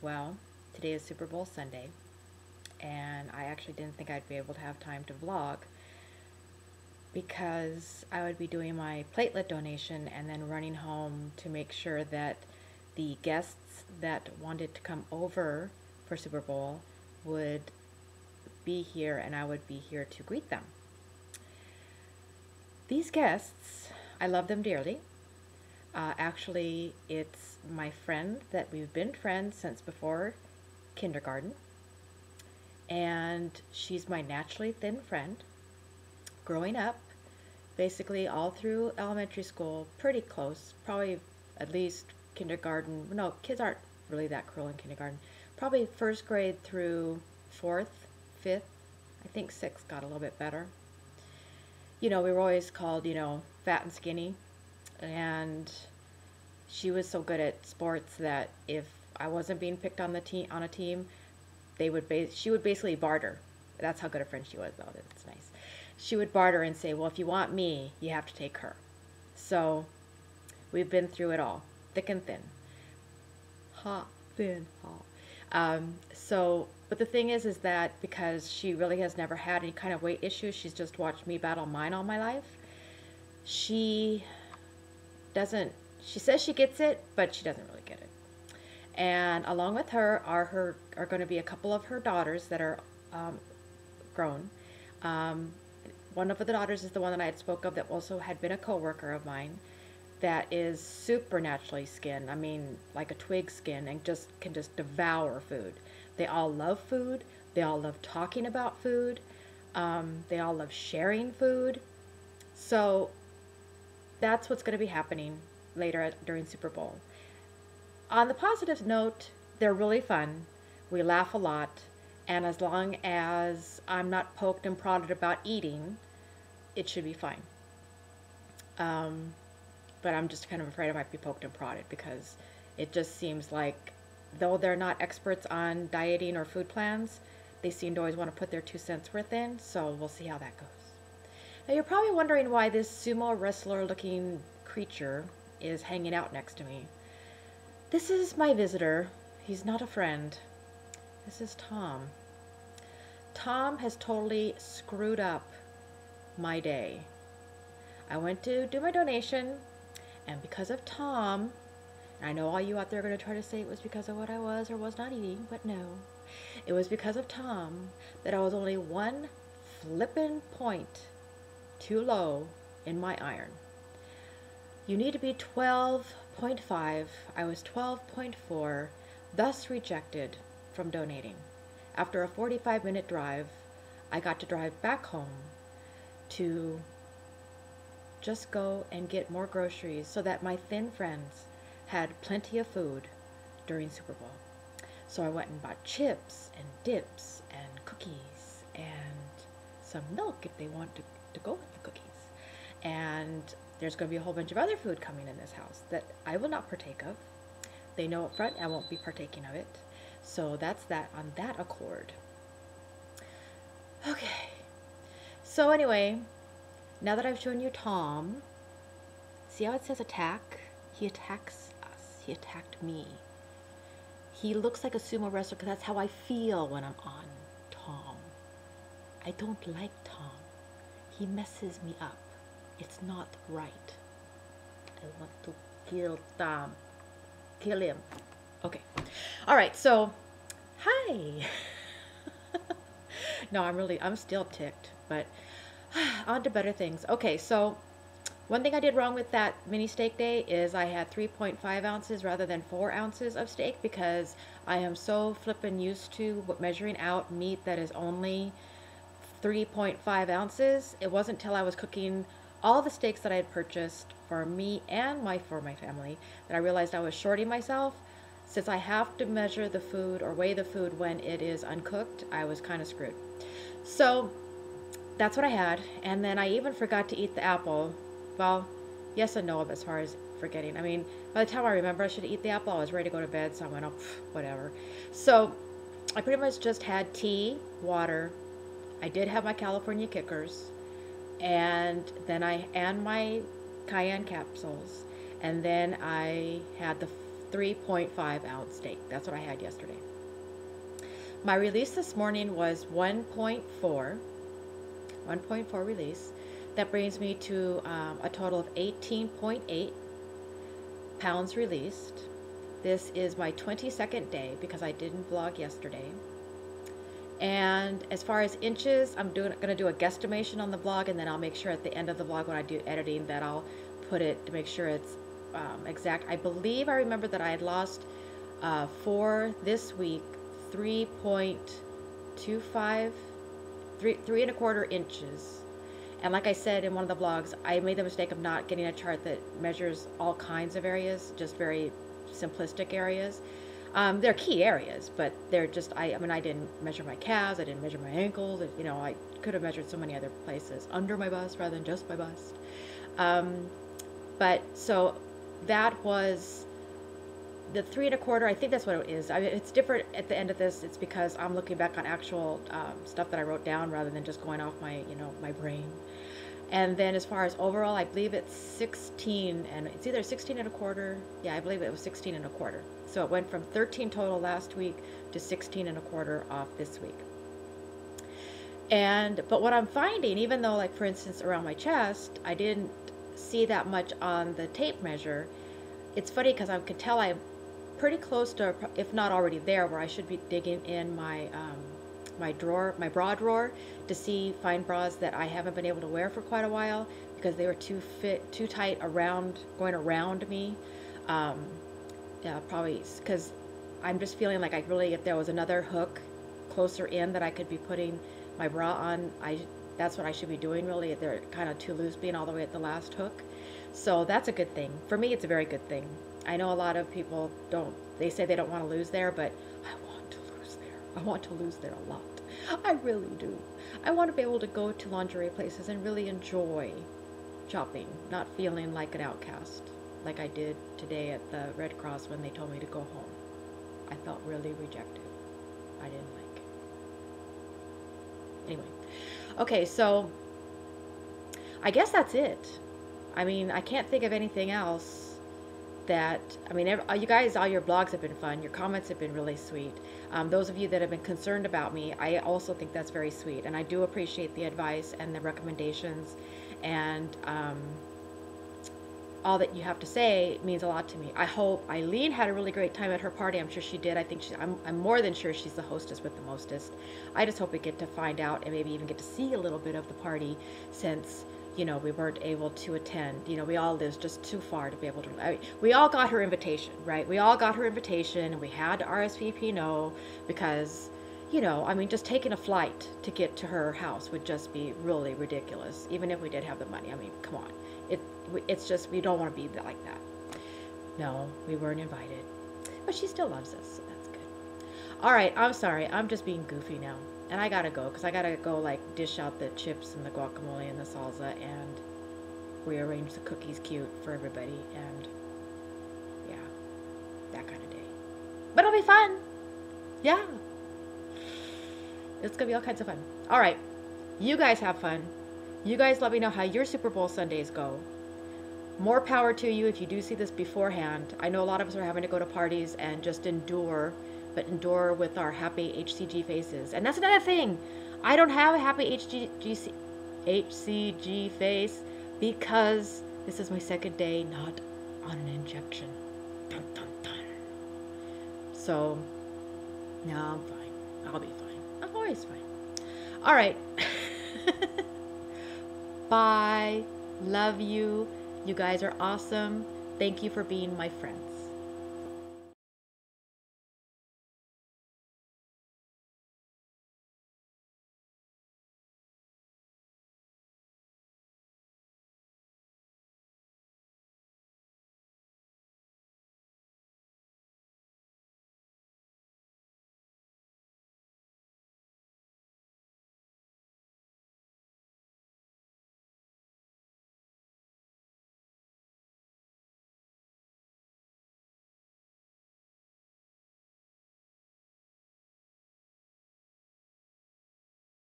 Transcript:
Well, today is Super Bowl Sunday, and I actually didn't think I'd be able to have time to vlog because I would be doing my platelet donation and then running home to make sure that the guests that wanted to come over for Super Bowl would be here and I would be here to greet them. These guests, I love them dearly. Actually, it's my friend that we've been friends since before kindergarten, and she's my naturally thin friend. Growing up, basically all through elementary school, pretty close, probably at least kindergarten. No, kids aren't really that cruel in kindergarten. Probably first grade through fourth, fifth. I think sixth got a little bit better. We were always called, fat and skinny. And she was so good at sports that if I wasn't being picked on the team on a team, she would basically barter. That's how good a friend she was, though. That's nice. She would barter and say, "Well, if you want me, you have to take her." So we've been through it all, thick and thin, ha, thin, ha. But the thing is that because she really has never had any kind of weight issues, she's just watched me battle mine all my life. She doesn't. She says she gets it, but she doesn't really get it. And along with her are going to be a couple of her daughters that are grown. Um, One of the daughters is the one that I had spoke of that also had been a coworker of mine that is supernaturally skinned. I mean, like a twig skin, and can just devour food. They all love food. They all love talking about food. They all love sharing food. So that's what's going to be happening later during Super Bowl. On the positive note, they're really fun. We laugh a lot. And as long as I'm not poked and prodded about eating, it should be fine. But I'm just kind of afraid I might be poked and prodded because it just seems like, though they're not experts on dieting or food plans, they seem to always want to put their 2 cents worth in, so we'll see how that goes. Now you're probably wondering why this sumo wrestler looking creature is hanging out next to me. This is my visitor. He's not a friend. This is Tom. Tom has totally screwed up my day. I went to do my donation, and because of Tom, I know all you out there are going to try to say it was because of what I was or was not eating, but no. It was because of Tom that I was only one flippin' point too low in my iron. You need to be 12.5. I was 12.4, thus rejected from donating. After a 45-minute drive, I got to drive back home to just go and get more groceries so that my thin friends had plenty of food during Super Bowl. So I went and bought chips and dips and cookies and some milk if they want to go with the cookies. And there's going to be a whole bunch of other food coming in this house that I will not partake of. They know up front I won't be partaking of it. So that's that on that accord. Okay. So anyway, now that I've shown you Tom, see how it says attack? He attacks us. He attacked me. He looks like a sumo wrestler because that's how I feel when I'm on Tom. I don't like Tom. He messes me up. It's not right. I want to kill Tom. Kill him. Okay. All right. So, hi. No, I'm still ticked, but on to better things. Okay. So, one thing I did wrong with that mini steak day is I had 3.5 ounces rather than 4 ounces of steak because I am so flippin' used to measuring out meat that is only 3.5 ounces. It wasn't until I was cooking all the steaks that I had purchased for me and for my family that I realized I was shorting myself. Since I have to measure the food or weigh the food when it is uncooked, I was kind of screwed. So that's what I had. And then I even forgot to eat the apple. Well, yes and no as far as forgetting. I mean, by the time I remember I should eat the apple, I was ready to go to bed, so I went, oh, whatever. So I pretty much just had tea, water. I did have my California Kickers, and then my cayenne capsules, and then I had 3.5 ounce steak. That's what I had yesterday. My release this morning was 1.4 release. That brings me to a total of 18.8 pounds released. This is my 22nd day because I didn't vlog yesterday. And as far as inches, I'm going to do a guesstimation on the vlog, and then I'll make sure at the end of the vlog when I do editing that I'll put it to make sure it's exact. I believe I remember that I had lost for this week 3.25, 3.25 inches. And like I said in one of the vlogs, I made the mistake of not getting a chart that measures all kinds of areas, just very simplistic areas. They're key areas, but they're just, I mean, I didn't measure my calves, I didn't measure my ankles, you know, I could have measured so many other places under my bust rather than just my bust. But so that was the 3.25, I think that's what it is. I mean, it's different at the end of this. It's because I'm looking back on actual stuff that I wrote down rather than just going off my, you know, my brain. And then as far as overall, I believe it's 16, and it's either 16.25. Yeah, I believe it was 16.25. So it went from 13 total last week to 16.25 off this week. But what I'm finding, even though, like for instance, around my chest, I didn't see that much on the tape measure, it's funny because I could tell I'm pretty close to, if not already there, where I should be digging in my my drawer, my bra drawer, to find bras that I haven't been able to wear for quite a while because they were too tight going around me. Yeah, probably because I'm just feeling like if there was another hook closer in that I could be putting my bra on, that's what I should be doing really. They're kind of too loose being all the way at the last hook. So that's a good thing. For me, it's a very good thing. I know a lot of people they say they don't want to lose there, but I want to lose there. I want to lose there a lot. I really do. I want to be able to go to lingerie places and really enjoy shopping, not feeling like an outcast, like I did today at the Red Cross when they told me to go home. I felt really rejected. I didn't like it. Anyway, okay, so I guess that's it. I mean, I can't think of anything else you guys, all your blogs have been fun. Your comments have been really sweet. Those of you that have been concerned about me, I also think that's very sweet. And I do appreciate the advice and the recommendations. And all that you have to say means a lot to me. I hope Eileen had a really great time at her party. I'm sure she did. I think I'm more than sure she's the hostess with the mostest. I just hope we get to find out and maybe even get to see a little bit of the party since, you know, we weren't able to attend. You know, we all live just too far to be able to. I mean, we all got her invitation, right? We all got her invitation, and we had to RSVP no because, you know, I mean, just taking a flight to get to her house would just be really ridiculous, even if we did have the money. I mean, come on. It's just, we don't want to be like that. No, we weren't invited. But she still loves us, so that's good. All right, I'm sorry. I'm just being goofy now. And I gotta go, because I gotta go, like, dish out the chips and the guacamole and the salsa and rearrange the cookies cute for everybody. And, yeah, that kind of day. But it'll be fun. Yeah. It's gonna be all kinds of fun. All right. You guys have fun. You guys let me know how your Super Bowl Sundays go. More power to you if you do see this beforehand. I know a lot of us are having to go to parties and just endure, but endure with our happy HCG faces. And that's another thing. I don't have a happy HCG face because this is my second day not on an injection. Dun, dun, dun. So, no, I'm fine. I'll be fine. I'm always fine. All right. Bye. Love you. You guys are awesome. Thank you for being my friends.